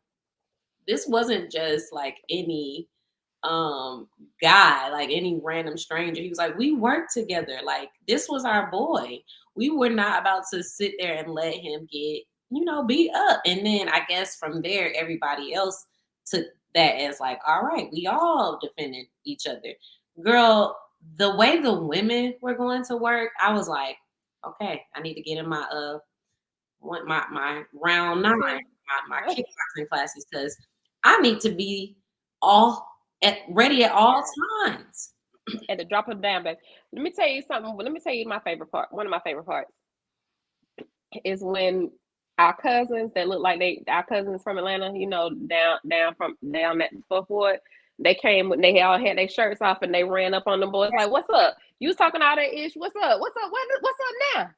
this wasn't just like any guy, like any random stranger. He was like, we worked together. Like, this was our boy. We were not about to sit there and let him get, beat up. And then I guess from there, everybody else took that as like, all right, we all defended each other. Girl, the way the women were going to work, I was like, okay, I need to get in my round 9, my kickboxing classes, because I need to be ready at all times. At the drop of a damn, baby. Let me tell you something. Let me tell you my favorite part. One of my favorite parts is when our cousins that look like our cousins from Atlanta, down that Fourth Ward, they came when they all had their shirts off, and they ran up on the boys like, "What's up? You was talking all that ish? What's up? What's up? What's up now?"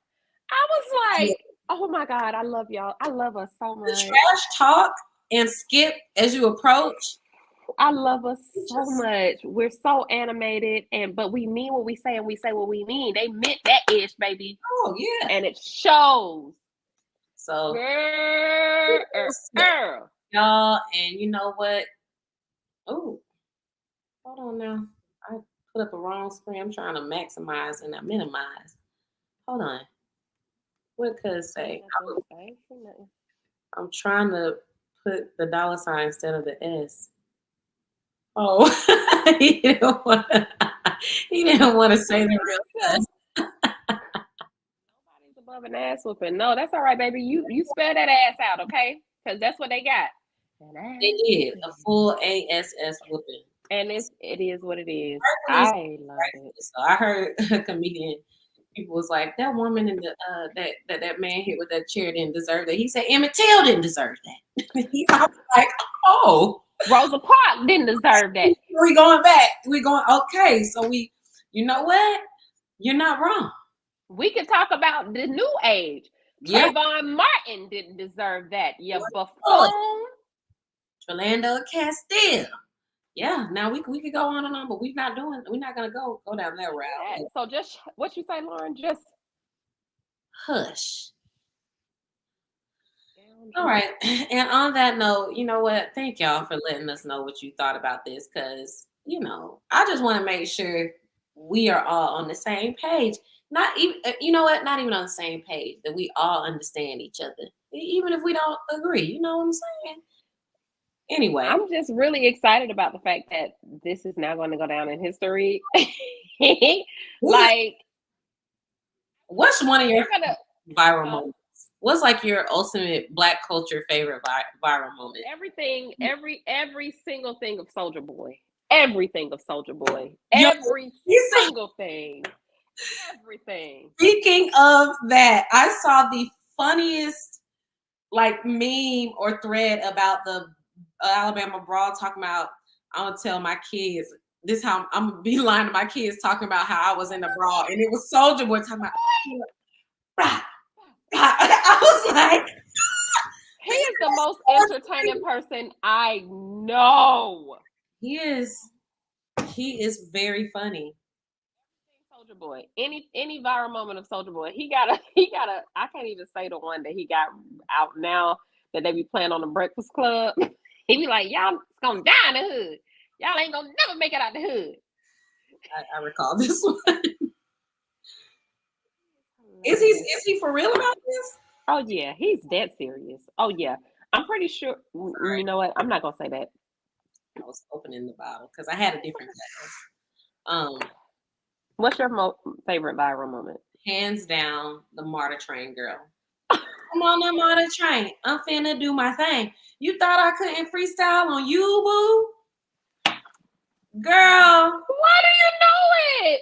I was like, "Oh my God, I love y'all. I love us so much." The trash talk and skip as you approach. I love us so much. We're so animated, but we mean what we say, and we say what we mean. They meant that ish, baby. Oh yeah, and it shows. So, girl, y'all, and you know what? Oh, hold on now. I put up a wrong screen. I'm trying to maximize and not minimize. Hold on. What could it say? I'm trying to put the dollar sign instead of the S. Oh, he didn't want to. He didn't want to say the real S. Nobody's above an ass whooping. No, that's all right, baby. You spell that ass out, okay? Because that's what they got. They did a full ASS whooping. And it is what it is. Rightfully I love it. so. I heard a comedian. People was like, that woman in the that man hit with that chair didn't deserve that. He said Emmett Till didn't deserve that. I was like, oh, Rosa Parks didn't deserve that. we going back. We going okay. So we, you know what? You're not wrong. We could talk about the new age. Yeah. Trayvon Martin didn't deserve that. You buffoon. Philando Castile. Yeah. Now we could go on and on, but we're not gonna go down that route. So just what you say, Lauren? Just hush. All right. And on that note, you know what? Thank y'all for letting us know what you thought about this, because I just want to make sure we are all on the same page. Not even, not even on the same page, that we all understand each other, even if we don't agree. You know what I'm saying? Anyway, I'm just really excited about the fact that this is now going to go down in history. Like, what's one of your viral moments? What's like your ultimate Black culture favorite viral moment? Everything, every single thing of Soulja Boy. Everything of Soulja Boy. Every single thing. Everything. Speaking of that, I saw the funniest meme or thread about the Alabama brawl, talking about, I'm gonna tell my kids this, how I'm gonna be lying to my kids, talking about how I was in the brawl, and it was Soulja Boy talking about. I was like, he is the most entertaining person I know. He is very funny. Soulja Boy. Any viral moment of Soulja Boy. He got a I can't even say the one that he got out now that they be playing on the Breakfast Club. He be like, y'all gonna die in the hood. Y'all ain't gonna never make it out the hood. I recall this one. Is he for real about this? Oh yeah, he's dead serious. Oh yeah. I'm pretty sure. You know what? I'm not gonna say that. I was opening the bottle because I had a different glass. What's your favorite viral moment? Hands down, the MARTA train girl. I'm on the MARTA train. I'm finna do my thing. You thought I couldn't freestyle on you, boo? Girl. Why do you know it?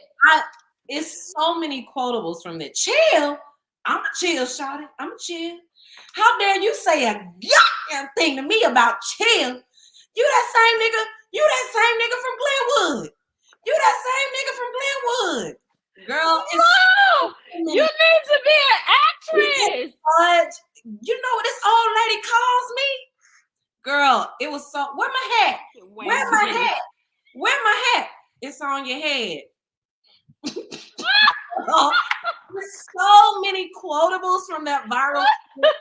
It's so many quotables from that. Chill. I'm a chill, shawty. I'm a chill. How dare you say a goddamn thing to me about chill? You that same nigga from Glenwood. You that same nigga from Glenwood. Girl, no, you need to be an actress. But you know what this old lady calls me? Girl, it was so. Where my hat? Where my hat? Where my hat? It's on your head. So many quotables from that viral clip.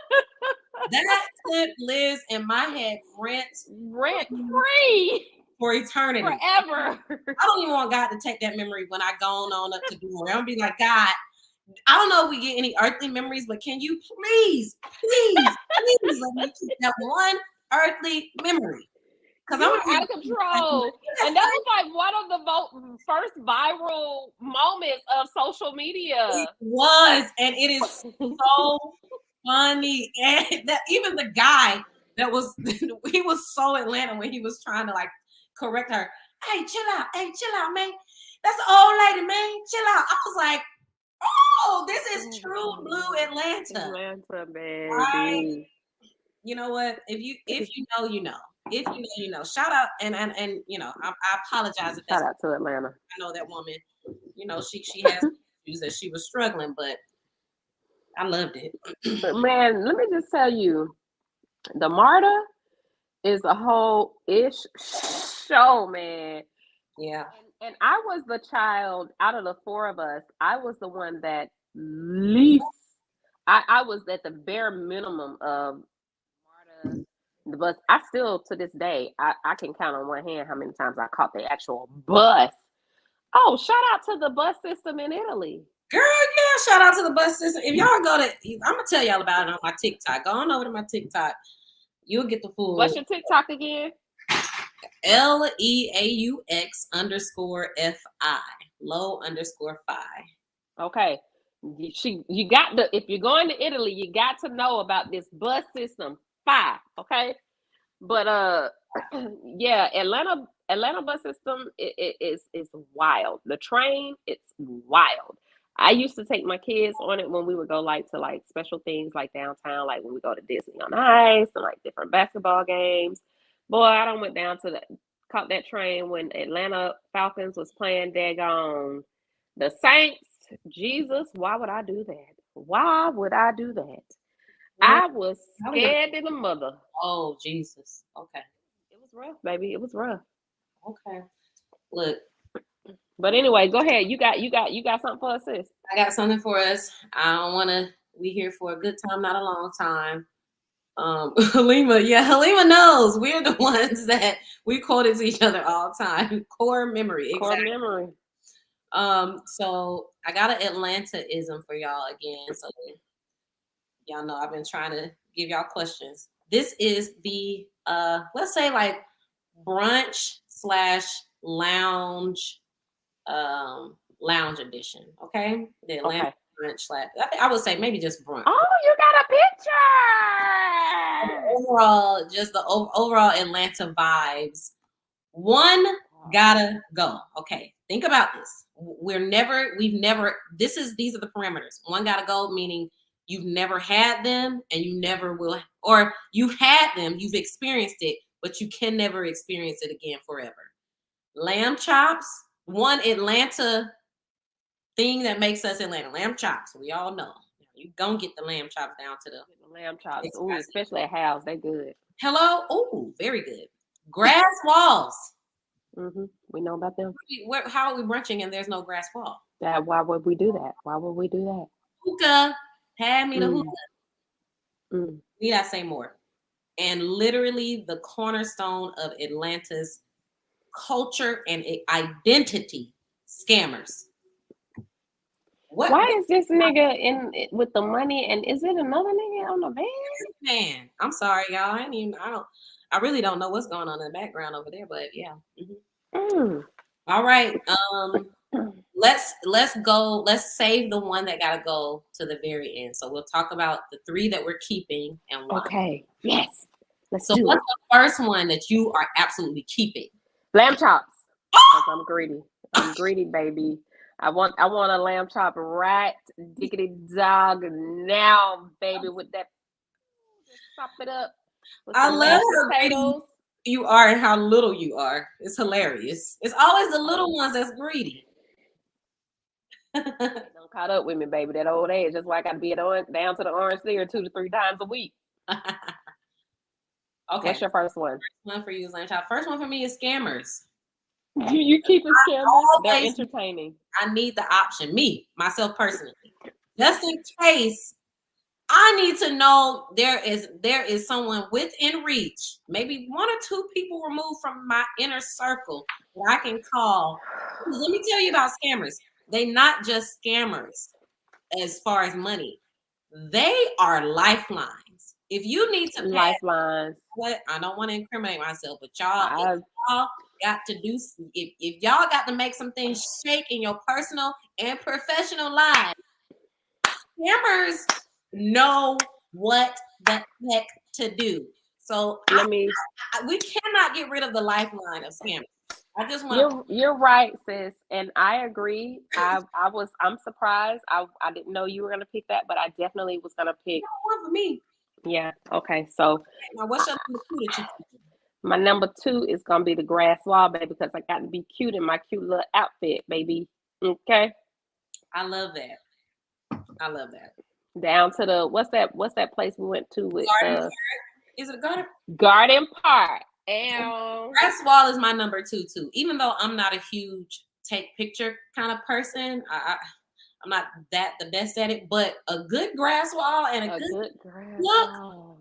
That clip lives in my head rent free for eternity, forever. I don't even want God to take that memory when I go on up to glory. I'm gonna be like, God, I don't know if we get any earthly memories, but can you please let me keep that one earthly memory? Because I'm out of control. And that was like one of the first viral moments of social media. It was, and it is so funny. And that even the guy that was, he was so Atlanta when he was trying to correct her. Hey, chill out, man. That's an old lady, man. Chill out. I was like, oh, this is true blue Atlanta. Atlanta, baby. You know what? If you know, you know. If you know, you know. Shout out and I apologize if that's shout out to Atlanta. I know that woman. She has issues that she was struggling, but I loved it. But man, let me just tell you, the MARTA is a whole ish show, man. Yeah. And I was the child out of the four of us. I was the one that least. I was at the bare minimum of MARTA. The bus. I still, to this day, I can count on one hand how many times I caught the actual bus. Oh, shout out to the bus system in Italy. Girl, yeah, shout out to the bus system. If y'all go to, I'm going to tell y'all about it on my TikTok. Go on over to my TikTok. You'll get the full. What's your TikTok again? LEAUX_FI. Low_fi. Okay. You got the, if you're going to Italy, you got to know about this bus system. Five, okay? But yeah, Atlanta bus system is wild. The train, it's wild. I used to take my kids on it when we would go like to like special things like downtown, like when we go to Disney on Ice and like different basketball games. Boy, I don't went down to caught that train when Atlanta Falcons was playing daggone the Saints. Jesus, why would I do that? Why would I do that? I was scared in the mother. Oh, Jesus. Okay. It was rough, baby. It was rough. Okay. Look. But anyway, go ahead. You got something for us, sis? I got something for us. I don't want to. We here for a good time, not a long time. Halima knows we're the ones that we quoted to each other all the time. Core memory. Exactly. Core memory. So I got an Atlanta-ism for y'all again. So y'all know I've been trying to give y'all questions. This is the let's say like brunch/lounge lounge edition. Okay. The Atlanta brunch I would say maybe just brunch. Oh, you got a picture. Overall, just the overall Atlanta vibes. One gotta go. Okay. Think about this. These are the parameters. One gotta go, meaning you've never had them and you never will, or you've had them, you've experienced it, but you can never experience it again forever. Lamb chops, one Atlanta thing that makes us Atlanta. Lamb chops, we all know. You gonna get the lamb chops down to the lamb chops. Ooh, especially at house, they good. Hello, ooh, very good. Grass walls. Mm-hmm. We know about them. How are we brunching and there's no grass wall? Why would we do that? Why would we do that? Hookah. Hand me the hookah. Need I say more? And literally the cornerstone of Atlanta's culture and identity, scammers. Why is this nigga in with the money? And is it another nigga on the van? Man, I'm sorry, y'all. I really don't know what's going on in the background over there, but yeah. All right. Let's go. Let's save the one that gotta go to the very end. So we'll talk about the three that we're keeping and why. Okay. Yes. What's the first one that you are absolutely keeping? Lamb chops. Because I'm greedy. I'm greedy, baby. I want a lamb chop right diggity dog now, baby, with that. Just chop it up. I love how greedy you are and how little you are. It's hilarious. It's always the little ones that's greedy. Don't caught up with me, baby. That old age. That's why I got to be down to the Orange Theater 2 to 3 times a week. Okay. What's your first one? First one for you is lamb chop. First one for me is scammers. You keep it scammers? They're entertaining. I need the option. Myself personally. Just in case I need to know there is someone within reach, maybe one or two people removed from my inner circle that I can call. Let me tell you about scammers. They're not just scammers as far as money. They are lifelines. If you need to lifelines, what I don't want to incriminate myself, but y'all got to do if y'all got to make some things shake in your personal and professional lives. Scammers know what the heck to do. So we cannot get rid of the lifeline of scammers. I just want you're right, sis, and I agree. I'm surprised. I didn't know you were gonna pick that, but I definitely was gonna pick one for me. Yeah. Okay. So now what's your number two that you think? My number 2 is gonna be the grass wall, baby, because I got to be cute in my cute little outfit, baby. Okay. I love that. Down to the what's that place we went to with Garden Park? Is it a garden? Garden Park. Grass wall is my number 2 too. Even though I'm not a huge take picture kind of person, I'm not the best at it, but a good grass wall and a good grass look, wall.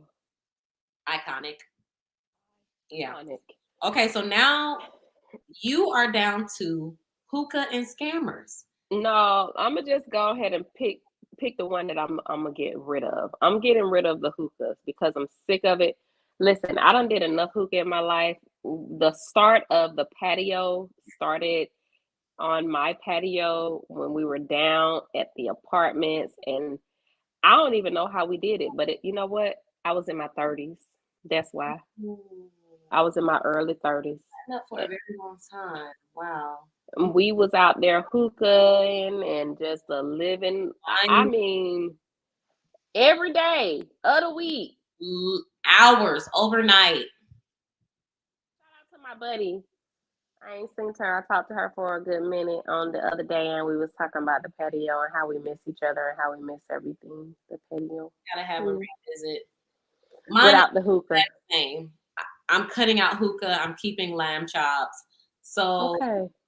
Iconic. Yeah. Iconic. Okay, so now you are down to hookah and scammers. No, I'm gonna just go ahead and pick the one that I'm gonna get rid of. I'm getting rid of the hookahs because I'm sick of it. Listen, I done did enough hookah in my life. The start of the patio started on my patio when we were down at the apartments, and I don't even know how we did it, but you know what? I was in my 30s. That's why. I was in my early 30s. Up for a very long time. Wow. We was out there hookahing and just a living. I mean, every day of the week. Hours overnight. Shout out to my buddy. I ain't seen her. I talked to her for a good minute on the other day, and we was talking about the patio and how we miss each other and how we miss everything. The patio. Gotta have a revisit. Without the hookah. Same. I'm cutting out hookah. I'm keeping lamb chops. So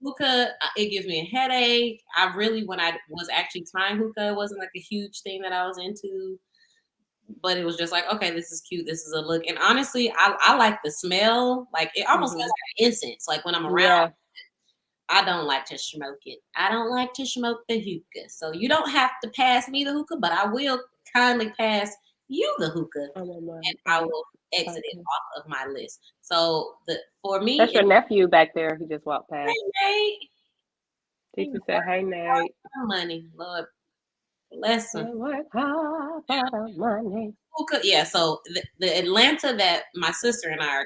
hookah, it gives me a headache. I really, when I was actually trying hookah, it wasn't like a huge thing that I was into. But it was just like, okay, this is cute. This is a look. And honestly, I like the smell. Like it almost smells like incense. Like when I'm around, I don't like to smoke it. I don't like to smoke the hookah. So you don't have to pass me the hookah, but I will kindly pass you the hookah, and I will exit it off of my list. So for me, that's your nephew back there. He just walked past. Hey, Nate. Teacher said, "Hey, Nate." Money, Lord bless him. Money. Hookah, yeah. So the Atlanta that my sister and I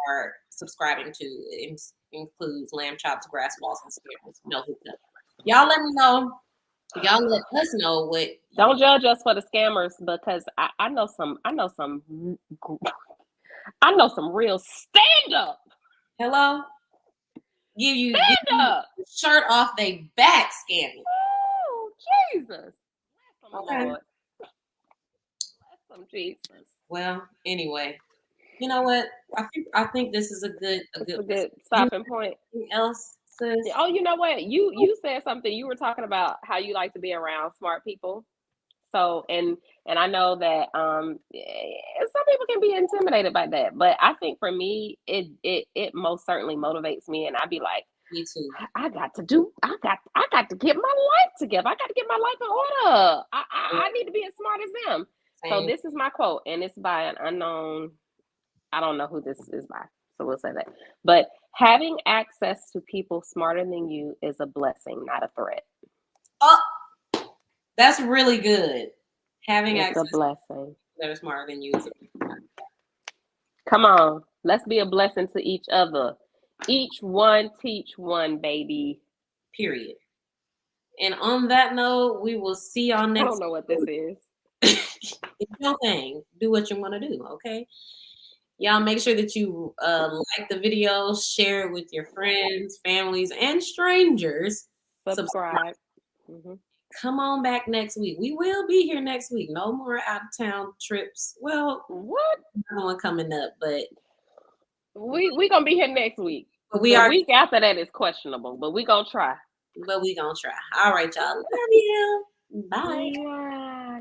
are subscribing to includes lamb chops, grass balls, and spears. No hookah. Y'all let me know. Y'all let us know what. Don't judge us for the scammers, because I know some real stand up. Hello. Give you shirt off they back scamming. Oh Jesus. Okay. Lord. Bless them, Jesus. Well, anyway, you know what? I think this is a good stopping point. Anything else, sis? Oh, you know what? You said something. You were talking about how you like to be around smart people. So and I know that some people can be intimidated by that, but I think for me, it most certainly motivates me, and I'd be like, me too. I got to get my life together. I got to get my life in order. I need to be as smart as them. Same. So this is my quote, and it's by an unknown. I don't know who this is by, so we'll say that. But having access to people smarter than you is a blessing, not a threat. Oh, that's really good. Having access a blessing. That are smarter than you. Come on, let's be a blessing to each other. Each one teach one, baby. Period. And on that note, we will see y'all next. I don't know what this is. It's your thing. Do what you want to do, okay? Y'all make sure that you like the video, share it with your friends, families, and strangers. Subscribe. Mm-hmm. Come on back next week. We will be here next week. No more out of town trips. Well, what? No one coming up, but we gonna be here next week. But the week after that is questionable, but we gonna try. All right, y'all. Love you. Bye. Yeah.